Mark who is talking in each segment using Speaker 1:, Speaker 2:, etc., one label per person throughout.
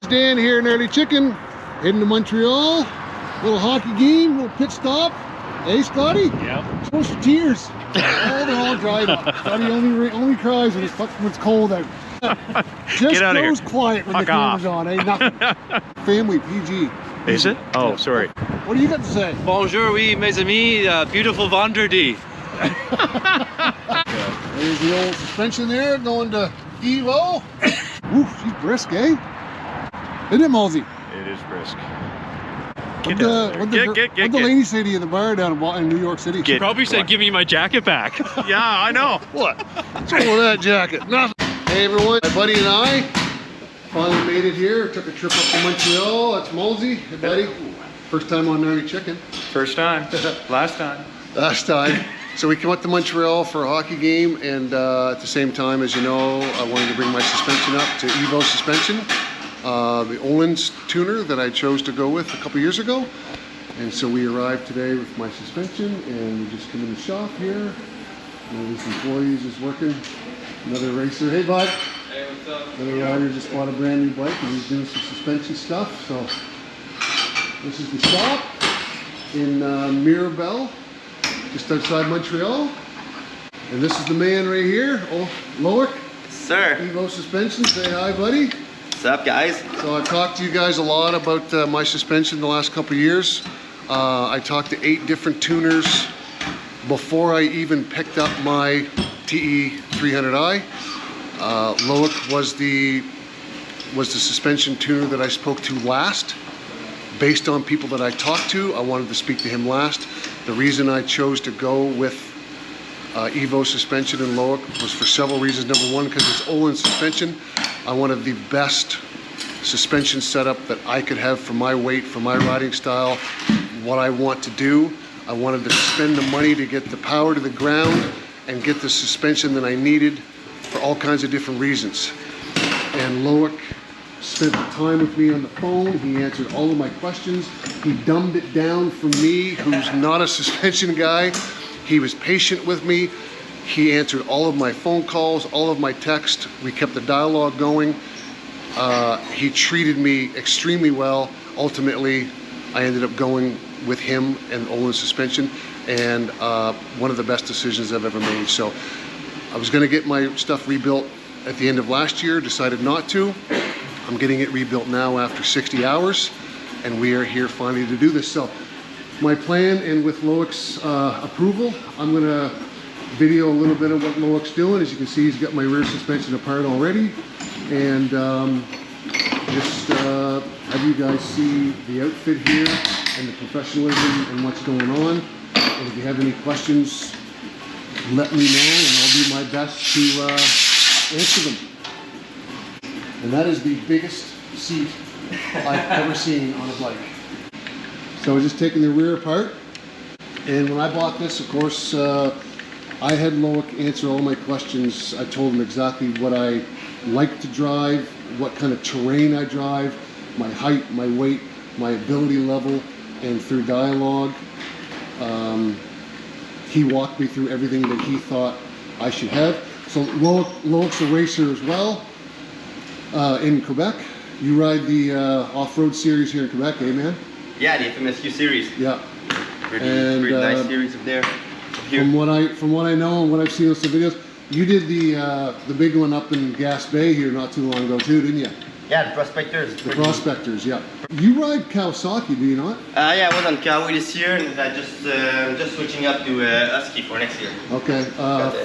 Speaker 1: Dan here, GnarlyChicken, heading to Montreal. Little hockey game, little pit stop. Hey, Scotty?
Speaker 2: Yeah.
Speaker 1: Show us your tears. Oh, they're all dried up. Scotty only cries when it's cold out. Just goes quiet when the camera's on. Ain't nothing. Family, PG.
Speaker 2: Is it? Oh, yeah. Sorry.
Speaker 1: What do you got to say?
Speaker 3: Bonjour, oui, mes amis. Beautiful vendredi.
Speaker 1: There's the old suspension there, going to EVO. Oof, she's brisk, eh? Isn't it, Mosey?
Speaker 2: It is brisk.
Speaker 1: What'd the lady say to you in the bar down in New York City?
Speaker 3: She probably said, give me my jacket back.
Speaker 2: Yeah, I know.
Speaker 1: What? What's wrong with that jacket? Nothing. Hey everyone, my buddy and I finally made it here. Took a trip up to Montreal. That's Mosey. Hey buddy. First time on GnarlyChicken.
Speaker 2: First time. Last time.
Speaker 1: Last time. So we came up to Montreal for a hockey game, and at the same time, as you know, I wanted to bring my suspension up to EVO Suspension. The Ohlins tuner that I chose to go with a couple years ago. And so we arrived today with my suspension, and we just come in the shop here. One of these employees is working. Another racer. Hey bud.
Speaker 3: Hey, what's up?
Speaker 1: Another rider just bought a brand new bike and he's doing some suspension stuff. So this is the shop in Mirabel, just outside Montreal. And this is the man right here, Loic.
Speaker 4: Sir.
Speaker 1: EVO Suspension. Say hi, buddy.
Speaker 4: What's up, guys?
Speaker 1: So I've talked to you guys a lot about my suspension the last couple of years. I talked to 8 different tuners before I even picked up my TE300i. Loic was the suspension tuner that I spoke to last. Based on people that I talked to, I wanted to speak to him last. The reason I chose to go with EVO Suspension and Loic was for several reasons. Number one, because it's Ohlins suspension. I wanted the best suspension setup that I could have for my weight, for my riding style, what I want to do. I wanted to spend the money to get the power to the ground and get the suspension that I needed for all kinds of different reasons. And Loic spent the time with me on the phone. He answered all of my questions. He dumbed it down for me, who's not a suspension guy. He was patient with me. He answered all of my phone calls, all of my texts. We kept the dialogue going. He treated me extremely well. Ultimately, I ended up going with him and Ohlins suspension, and one of the best decisions I've ever made. So I was gonna get my stuff rebuilt at the end of last year, decided not to. I'm getting it rebuilt now after 60 hours, and we are here finally to do this. So my plan, and with Loic's approval, I'm gonna video a little bit of what Loic's doing. As you can see, he's got my rear suspension apart already, and just have you guys see the outfit here and the professionalism and what's going on. And if you have any questions, let me know and I'll do my best to answer them. And that is the biggest seat I've ever seen on a bike. So I was just taking the rear apart, and when I bought this, of course, I had Loic answer all my questions. I told him exactly what I like to drive, what kind of terrain I drive, my height, my weight, my ability level, and through dialogue, he walked me through everything that he thought I should have. So Loic's a racer as well in Quebec. You ride the off-road series here in Quebec, eh, man?
Speaker 4: Yeah, the FMSQ series.
Speaker 1: Yeah.
Speaker 4: Pretty nice series up there.
Speaker 1: From what I know and what I've seen on some videos, you did the big one up in Gas Bay here not too long ago too, didn't you?
Speaker 4: Yeah, the Prospectors.
Speaker 1: The Prospectors, yeah. You ride Kawasaki, do you not?
Speaker 4: Yeah, I was on Kawi this year, and I just switching up to Husky for next year.
Speaker 1: Okay,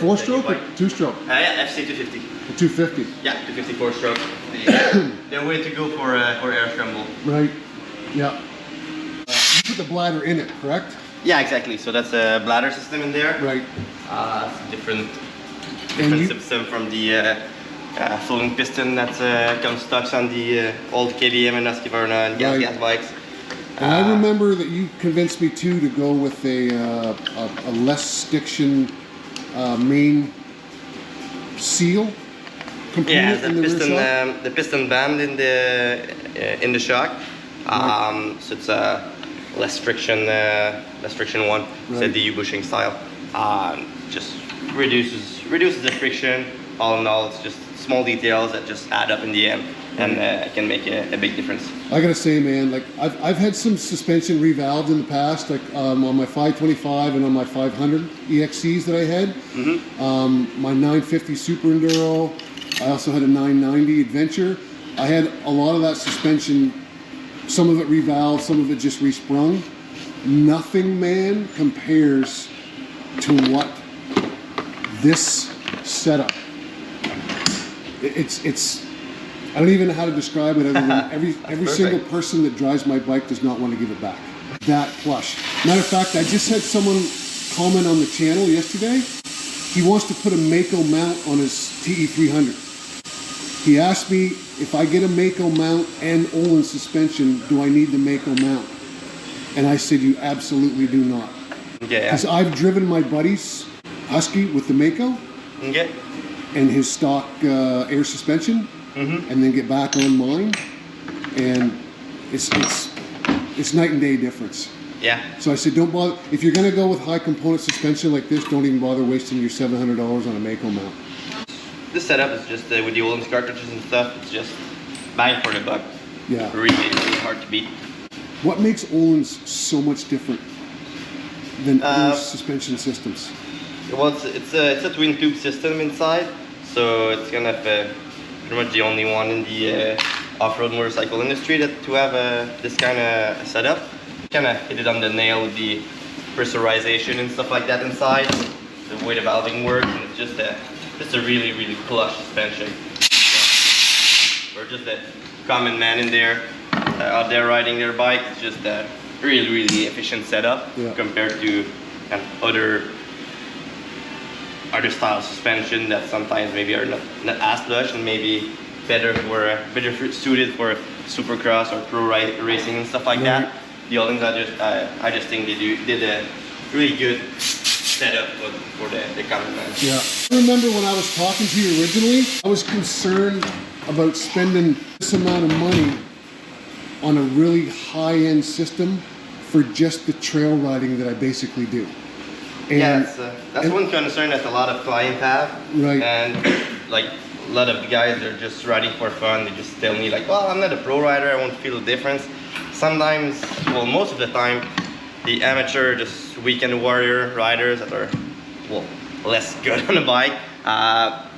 Speaker 1: 4-stroke or 2-stroke?
Speaker 4: Yeah, FC 250.
Speaker 1: 250.
Speaker 4: Yeah, 254 stroke. The way to go for air scramble.
Speaker 1: Right. Yeah. You put the bladder in it, correct?
Speaker 4: Yeah, exactly. So that's a bladder system in there.
Speaker 1: Right.
Speaker 4: It's different system from the floating piston that comes stuck on the old KDM and Husqvarna and gas bikes.
Speaker 1: And I remember that you convinced me too to go with a less stiction main seal component in the rear shock.
Speaker 4: The piston band in the shock. Right. So it's a less friction one. It's a DU bushing style. Just reduces the friction. all in all, it's just small details that just add up in the end, and it can make a big difference.
Speaker 1: I gotta say, man, like I've had some suspension revalved in the past, like on my 525 and on my 500 EXCs that I had. My 950 Super Enduro. I also had a 990 Adventure. I had a lot of that suspension, some of it revalved, some of it just resprung. Nothing, man, compares to what this setup. It's I don't even know how to describe it, other than every single person that drives my bike does not want to give it back. That plush. Matter of fact, I just had someone comment on the channel yesterday. He wants to put a Mako mount on his TE300. He asked me if I get a Mako mount and Ohlins suspension, do I need the Mako mount? And I said, you absolutely do not.
Speaker 4: Okay,
Speaker 1: Because I've driven my buddy's Husky with the Mako
Speaker 4: Okay.
Speaker 1: and his stock air suspension, and then get back on mine, and it's night and day difference.
Speaker 4: Yeah.
Speaker 1: So I said, don't bother. If you're going to go with high component suspension like this, don't even bother wasting your $700 on a Mako mount.
Speaker 4: This setup is just with the Ohlins cartridges and stuff. It's just bang for the buck.
Speaker 1: Yeah.
Speaker 4: Really, really hard to beat.
Speaker 1: What makes Ohlins so much different than other suspension systems?
Speaker 4: Well, it's a twin tube system inside, so it's kind of pretty much the only one in the off-road motorcycle industry to have this kind of setup. Kind of hit it on the nail with the pressurization and stuff like that inside, the way the valving works, and it's just a really, really plush suspension. So, for just a common man in there, out there riding their bike, it's just a really, really efficient setup compared to other style suspension that sometimes maybe are not as plush and maybe better suited for supercross or pro racing and stuff like that. The Ohlins, I just think they did a really good setup for the common man.
Speaker 1: Yeah. I remember when I was talking to you originally, I was concerned about spending this amount of money on a really high-end system for just the trail riding that I basically do. And,
Speaker 4: that's one concern that a lot of clients have.
Speaker 1: Right.
Speaker 4: And like a lot of guys, they're just riding for fun. They just tell me like, well, I'm not a pro rider, I won't feel the difference. Sometimes, well, most of the time, the amateur, just weekend warrior riders that are, well, less good on a bike,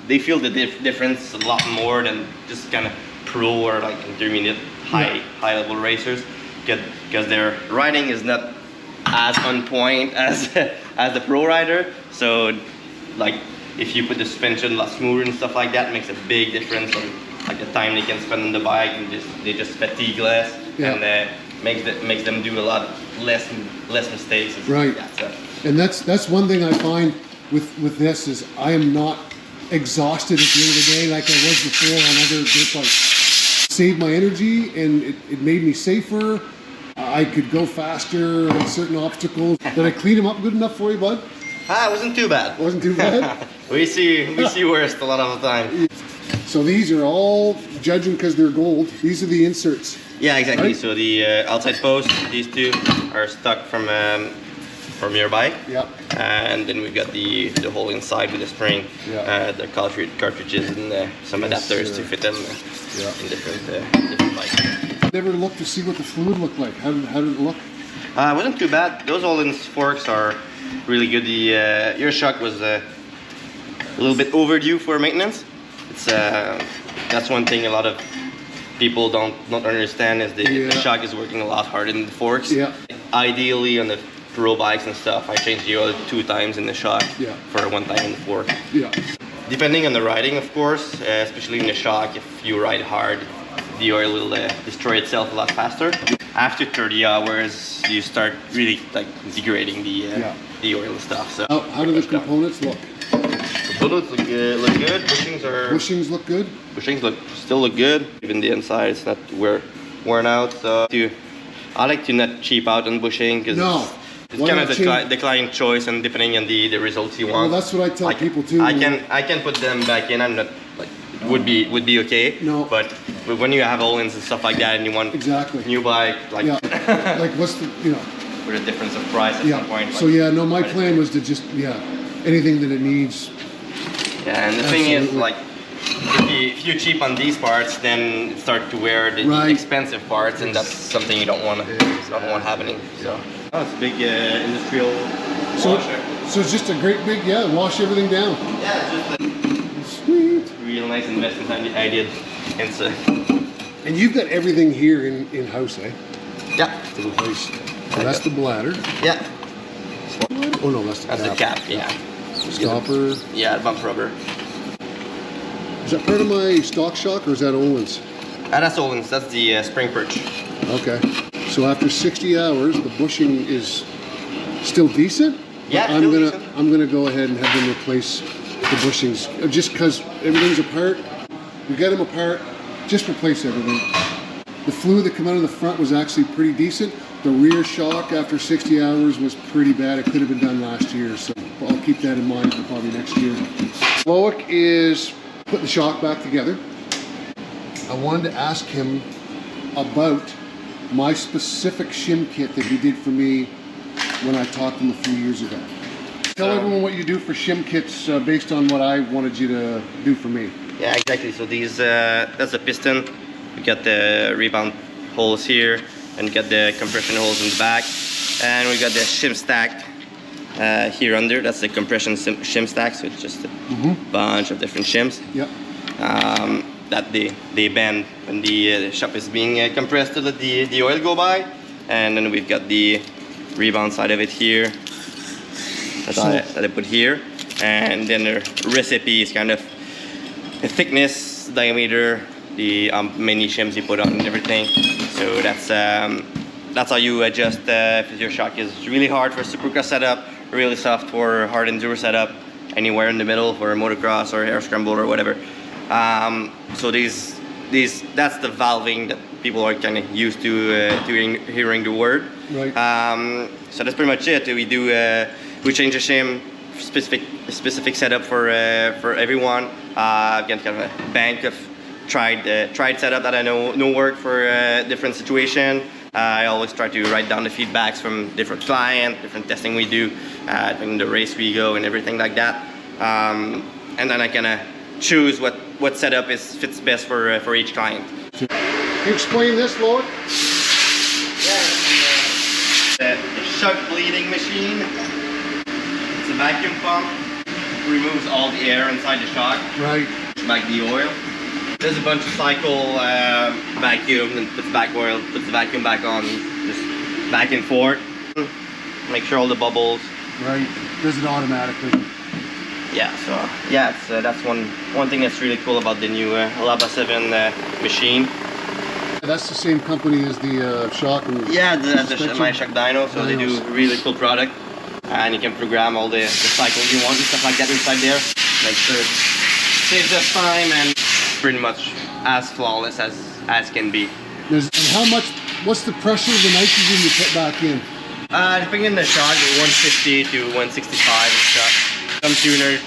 Speaker 4: they feel the difference a lot more than just kind of pro or like intermediate high level racers, because their riding is not as on point as the pro rider. So like if you put the suspension a lot smoother and stuff like that, it makes a big difference on like the time they can spend on the bike, and they just fatigue less, and makes them do a lot less mistakes and stuff like that. So.
Speaker 1: And that's one thing I find with this is I am not exhausted at the end of the day like I was before on other dirt bikes. Saved my energy, and it made me safer. I could go faster on certain obstacles. Did I clean them up good enough for you, bud?
Speaker 4: It wasn't too bad.
Speaker 1: Wasn't too bad?
Speaker 4: we see worse a lot of the time.
Speaker 1: So these are all, judging because they're gold, these are the inserts.
Speaker 4: Yeah, exactly.
Speaker 1: Right?
Speaker 4: So the outside posts, these two are stuck from your bike.
Speaker 1: Yep.
Speaker 4: And then we've got the hole inside with the spring, the cartridges and some adapters to fit them in different bikes.
Speaker 1: Never looked to see what the fluid looked like. How did it look?
Speaker 4: It wasn't too bad. Those Ohlins forks are really good. The ear shock was a little bit overdue for maintenance. It's that's one thing a lot of people don't understand is the shock is working a lot harder than the forks.
Speaker 1: Yeah.
Speaker 4: Ideally on the pro bikes and stuff, I change the oil 2 times in the shock for 1 time in the fork.
Speaker 1: Yeah.
Speaker 4: Depending on the riding, of course, especially in the shock, if you ride hard, the oil will destroy itself a lot faster. After 30 hours, you start really like degrading the oil and stuff. So
Speaker 1: how do the components look?
Speaker 4: Components look good.
Speaker 1: Bushings look good?
Speaker 4: Bushings still look good. Even the inside, it's not worn out. So I like to not cheap out on bushing because it's kind of the client choice, and depending on the results you want.
Speaker 1: Well, that's what I tell people too.
Speaker 4: I can put them back in. I'm not like would be okay.
Speaker 1: No.
Speaker 4: But when you have Ohlins and stuff like that, and you want new bike, like
Speaker 1: like what's the
Speaker 4: with a difference of price at some point.
Speaker 1: So my plan was to just anything that it needs,
Speaker 4: Yeah, and the thing is,
Speaker 1: Absolutely.
Speaker 4: like, if you're cheap on these parts, then start to wear the
Speaker 1: Right.
Speaker 4: expensive parts, and that's something you don't want happening. So, oh, it's a big industrial
Speaker 1: So,
Speaker 4: washer.
Speaker 1: so it's just a great big, wash everything down.
Speaker 4: Yeah, it's just
Speaker 1: Sweet.
Speaker 4: a real nice investment I did. Inside.
Speaker 1: And you've got everything here in house, eh?
Speaker 4: Yeah,
Speaker 1: To replace. So that's the bladder.
Speaker 4: yeah,
Speaker 1: Oh no, that's the
Speaker 4: that's the cap. Yeah,
Speaker 1: Stopper.
Speaker 4: yeah, bump rubber.
Speaker 1: Is that part of my stock shock or is that Ohlins?
Speaker 4: That's Ohlins. That's the spring perch.
Speaker 1: Okay. So after 60 hours, the bushing is still decent?
Speaker 4: Yeah,
Speaker 1: But
Speaker 4: still decent.
Speaker 1: I'm gonna go ahead and have them replace the bushings just because everything's apart. We got them apart. Just replace everything. The fluid that came out of the front was actually pretty decent. The rear shock after 60 hours was pretty bad. It could have been done last year, so I'll keep that in mind for probably next year. Loic is putting the shock back together. I wanted to ask him about my specific shim kit that he did for me when I talked to him a few years ago. Tell everyone what you do for shim kits based on what I wanted you to do for me.
Speaker 4: Yeah, exactly. So these, that's a piston. We got the rebound holes here, and we got the compression holes in the back, and we got the shim stack here under. That's the compression shim stack. So it's just a bunch of different shims.
Speaker 1: Yep.
Speaker 4: That they bend when the shop is being compressed to let the oil go by, and then we've got the rebound side of it here that I put here, and then the recipe is kind of the thickness, diameter, the many shims you put on and everything. So that's how you adjust if your shock is really hard for a supercross setup, really soft for hard enduro setup, anywhere in the middle for a motocross or air scramble or whatever. So that's the valving that people are kind of used to hearing the word.
Speaker 1: Right.
Speaker 4: So that's pretty much it. We change the shim, specific setup for everyone. I've got kind of a bank of tried setup that I know work for different situation. I always try to write down the feedbacks from different clients, different testing we do, in the race we go and everything like that. And then I kind of choose what setup fits best for each client.
Speaker 1: Can you explain this, Loic?
Speaker 4: Yeah, the shock bleeding machine. It's a vacuum pump. Removes all the air inside the shock.
Speaker 1: Right.
Speaker 4: Back the oil. There's a bunch of cycle vacuum, and puts back oil, puts the vacuum back on, just back and forth. Make sure all the bubbles.
Speaker 1: Right. Does it automatically?
Speaker 4: Yeah, so yeah, it's, that's one thing that's really cool about the new Laba 7 machine.
Speaker 1: That's the same company as the shock and
Speaker 4: Yeah, the
Speaker 1: suspension?
Speaker 4: My Shock Dyno, so they do a really cool product. And you can program all the cycles you want and stuff like that inside there. Make sure it saves us time and pretty much as flawless as can be.
Speaker 1: And what's the pressure of the nitrogen you put back in?
Speaker 4: Depending on the shock, 150 to 165 and stuff. Some tuners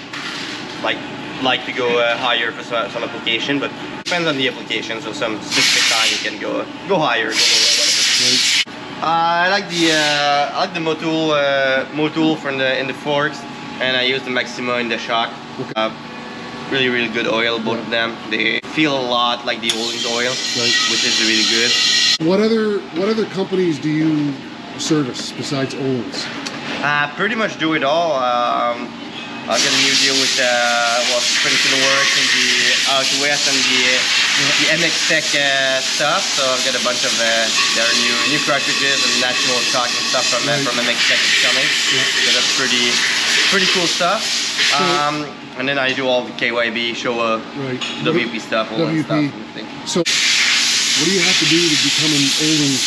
Speaker 4: like to go higher for some application, but depends on the application. So some specific time you can go higher, go lower, whatever. I like the Motul from in the forks, and I use the Maxima in the shock.
Speaker 1: Okay.
Speaker 4: Really good oil, both of them. They feel a lot like the Ohlins oil,
Speaker 1: Right.
Speaker 4: which is really good.
Speaker 1: What other companies do you service besides Ohlins?
Speaker 4: Pretty much do it all. I've got a new deal with Princeton Works and the Out West and the MX Tech stuff. So I've got a bunch of their new cartridges and national stock and stuff from MX Tech is coming. So that's pretty cool stuff. And then I do all the KYB, Showa,
Speaker 1: Right.
Speaker 4: WP stuff, all that stuff.
Speaker 1: So, what do you have to do to become an Ohlins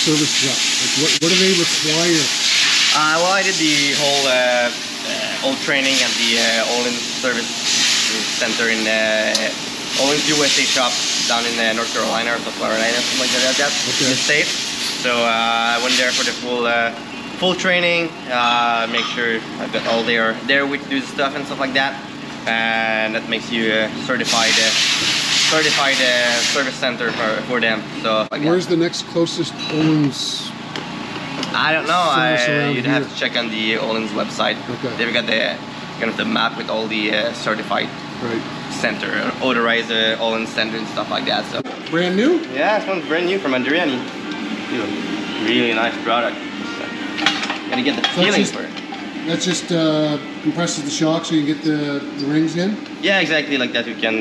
Speaker 1: service rep? Like, what do they require?
Speaker 4: Well, I did the whole training at the Ohlins Service Center in Ohlins USA shop down in North Carolina or South Carolina, something like that, in the States. So I went there for the full training, make sure I've got all there with do the stuff and stuff like that, and that makes you certified service center for them. So
Speaker 1: Where's the next closest Ohlins?
Speaker 4: I don't know.
Speaker 1: Service around
Speaker 4: You'd have to check on the Ohlins website.
Speaker 1: Okay.
Speaker 4: They've got kind of the map with all the certified
Speaker 1: Right.
Speaker 4: center, authorized Ohlins center and stuff like that. So
Speaker 1: Brand new?
Speaker 4: yeah, this one's brand new from Adriani. Really nice product. So, gotta get the feeling
Speaker 1: just-
Speaker 4: for it.
Speaker 1: That's just compresses the shock so you get the rings in?
Speaker 4: Yeah, exactly like that. You can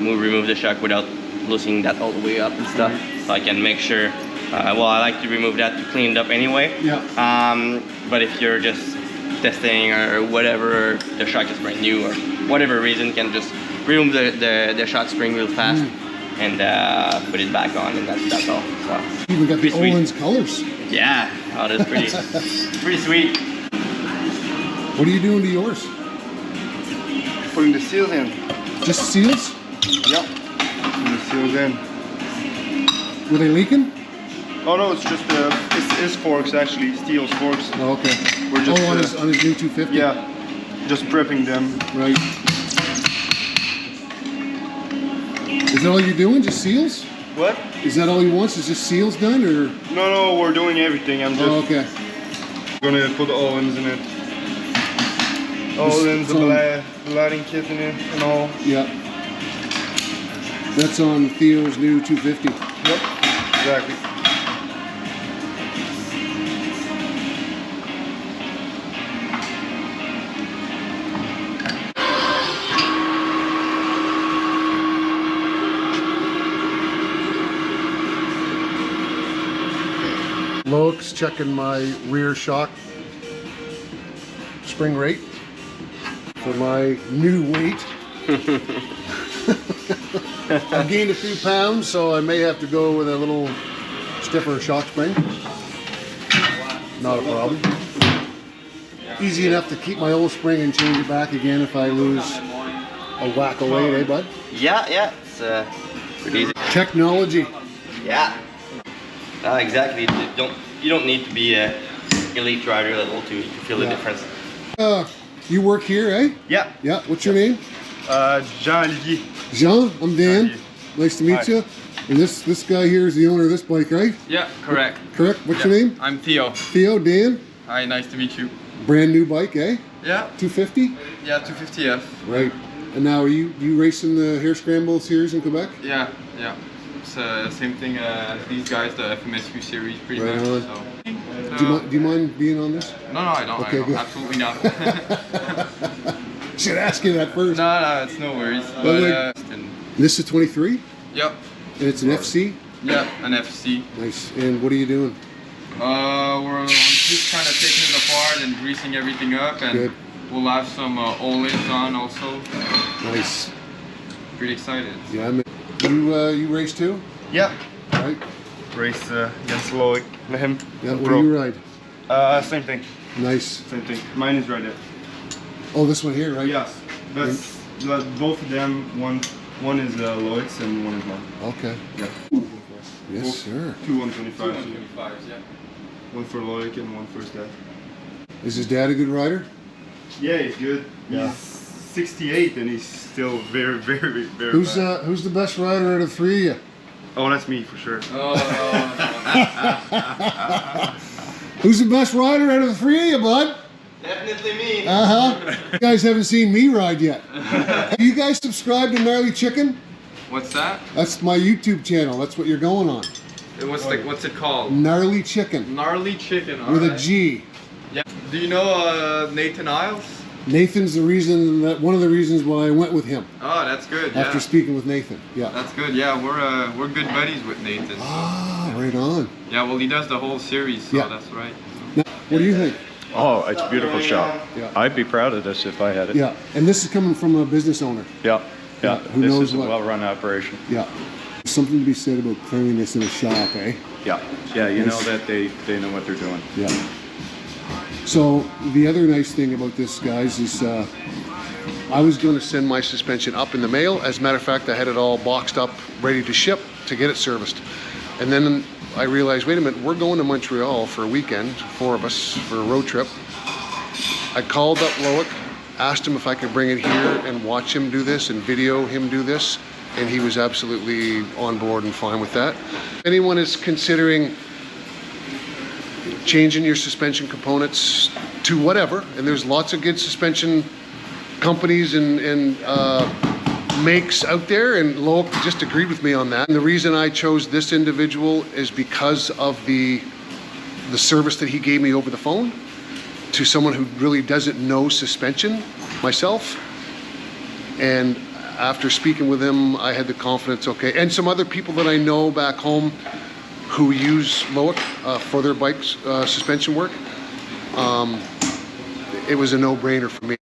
Speaker 4: remove the shock without loosening that all the way up and stuff. So I can make sure, well, I like to remove that to clean it up anyway.
Speaker 1: Yeah.
Speaker 4: But if you're just testing or whatever, the shock is brand new or whatever reason, you can just remove the shock spring real fast and put it back on, and that's all. So
Speaker 1: Even got the
Speaker 4: pretty sweet.
Speaker 1: Ohlins colors.
Speaker 4: Yeah, oh, that's pretty, pretty sweet.
Speaker 1: What are you doing to yours?
Speaker 5: Putting the seals in.
Speaker 1: Just seals?
Speaker 5: Yep. Putting the seals in.
Speaker 1: Were they leaking?
Speaker 5: Oh no, it's just it's forks actually, steel forks.
Speaker 1: Oh, okay.
Speaker 5: We're just
Speaker 1: on his new 250?
Speaker 5: yeah, just prepping them.
Speaker 1: Right. Is that all you're doing? Just seals?
Speaker 5: What?
Speaker 1: Is that all he wants? Is just seals done, or?
Speaker 5: No, we're doing everything. I'm just
Speaker 1: Oh, okay.
Speaker 5: gonna put the Ohlins in it. Ohlins, the lighting kit in it, and all.
Speaker 1: Yeah. That's on Theo's new 250.
Speaker 5: Yep. Exactly.
Speaker 1: Loic's checking my rear shock spring rate for my new weight. I've gained a few pounds, so I may have to go with a little stiffer shock spring. Not a problem. Easy enough to keep my old spring and change it back again if I lose a whack of weight, eh, bud?
Speaker 4: Yeah, it's pretty easy.
Speaker 1: Technology.
Speaker 4: Yeah. Exactly. You don't need to be a elite rider level to feel the
Speaker 1: Yeah.
Speaker 4: difference.
Speaker 1: You work here, eh?
Speaker 5: Yeah.
Speaker 1: Yeah. What's your name?
Speaker 5: Jean-Olivier.
Speaker 1: Jean. I'm Dan.
Speaker 5: Jean.
Speaker 1: Nice to meet
Speaker 5: Hi.
Speaker 1: you. And this guy here is the owner of this bike, right?
Speaker 6: Yeah, correct.
Speaker 1: Correct. What's your name?
Speaker 6: I'm Theo.
Speaker 1: Theo. Dan.
Speaker 6: Hi, nice to meet you.
Speaker 1: Brand new bike, eh?
Speaker 6: Yeah,
Speaker 1: 250.
Speaker 6: yeah, 250F.
Speaker 1: Right. And now are you racing the Hair Scramble series in Quebec?
Speaker 6: Yeah. It's the same thing as these guys, the FMSU series, pretty
Speaker 1: Right
Speaker 6: much.
Speaker 1: on.
Speaker 6: So,
Speaker 1: Do you mind being on this?
Speaker 6: No, I don't.
Speaker 1: Okay,
Speaker 6: I don't.
Speaker 1: good.
Speaker 6: Absolutely not.
Speaker 1: Should ask you that first.
Speaker 6: no, it's no worries.
Speaker 1: Well,
Speaker 6: But,
Speaker 1: This is 23,
Speaker 6: yep,
Speaker 1: and it's an FC.
Speaker 6: yeah, an FC.
Speaker 1: Nice. And what are you doing?
Speaker 6: I'm just kind of taking it apart and greasing everything up, and
Speaker 1: Good.
Speaker 6: we'll have some Ohlins on also.
Speaker 1: Nice.
Speaker 6: Pretty excited.
Speaker 1: Yeah. You race too,
Speaker 5: Yeah.
Speaker 1: right?
Speaker 5: Race against Loic. Him.
Speaker 1: Yeah. What
Speaker 5: Pro.
Speaker 1: do you ride?
Speaker 5: Same thing.
Speaker 1: Nice.
Speaker 5: Same thing. Mine is right there.
Speaker 1: Oh, this one here, right?
Speaker 5: Yes. That's both of them. One is Loic's and one is mine.
Speaker 1: Okay.
Speaker 5: Yeah.
Speaker 1: Yes, sir.
Speaker 5: Two 125s.
Speaker 6: 125s, yeah.
Speaker 5: One for Loic and one for his dad.
Speaker 1: Is his dad a good rider?
Speaker 5: Yeah, he's good.
Speaker 1: Yeah.
Speaker 5: He's 68 and he's still very, very, very
Speaker 1: Who's
Speaker 5: fast.
Speaker 1: who's the best rider out of the three of you?
Speaker 5: Oh, that's me for sure.
Speaker 6: Oh,
Speaker 1: Who's the best rider out of the three of you, bud?
Speaker 4: Definitely me.
Speaker 1: You guys haven't seen me ride yet. Have you guys subscribed to GnarlyChicken?
Speaker 6: What's that?
Speaker 1: That's my YouTube channel. That's what you're going on.
Speaker 6: What's it called?
Speaker 1: GnarlyChicken
Speaker 6: GnarlyChicken.
Speaker 1: with a
Speaker 6: alright.
Speaker 1: G.
Speaker 6: Yeah. Do you know Nathan Isles?
Speaker 1: Nathan's one of the reasons why I went with him
Speaker 6: Oh, that's good. Yeah.
Speaker 1: after speaking with Nathan. Yeah.
Speaker 6: That's good. Yeah, we're good buddies with Nathan.
Speaker 1: Ah, right on.
Speaker 6: Yeah, well, he does the whole series, so
Speaker 1: Yeah.
Speaker 6: that's right.
Speaker 1: Now, what do you think?
Speaker 2: Oh, it's a beautiful shop.
Speaker 1: Yeah.
Speaker 2: I'd be proud of this if I had it.
Speaker 1: Yeah, and this is coming from a business owner.
Speaker 2: Yeah.
Speaker 1: Yeah, who
Speaker 2: This
Speaker 1: knows
Speaker 2: is a
Speaker 1: what?
Speaker 2: well-run operation.
Speaker 1: Yeah. Something to be said about cleanliness in a shop, eh?
Speaker 2: Yeah. Yeah, you know that they know what they're doing.
Speaker 1: Yeah. So the other nice thing about this, guys, is I was going to send my suspension up in the mail. As a matter of fact, I had it all boxed up, ready to ship to get it serviced. And then I realized, wait a minute, we're going to Montreal for a weekend, 4 of us, for a road trip. I called up Loic, asked him if I could bring it here and watch him do this and video him do this, and he was absolutely on board and fine with that. If anyone is considering changing your suspension components to whatever, and there's lots of good suspension companies and makes out there, and Loic just agreed with me on that. And the reason I chose this individual is because of the service that he gave me over the phone to someone who really doesn't know suspension myself. And after speaking with him, I had the confidence, okay, and some other people that I know back home who use Loic for their bikes suspension work. It was a no-brainer for me.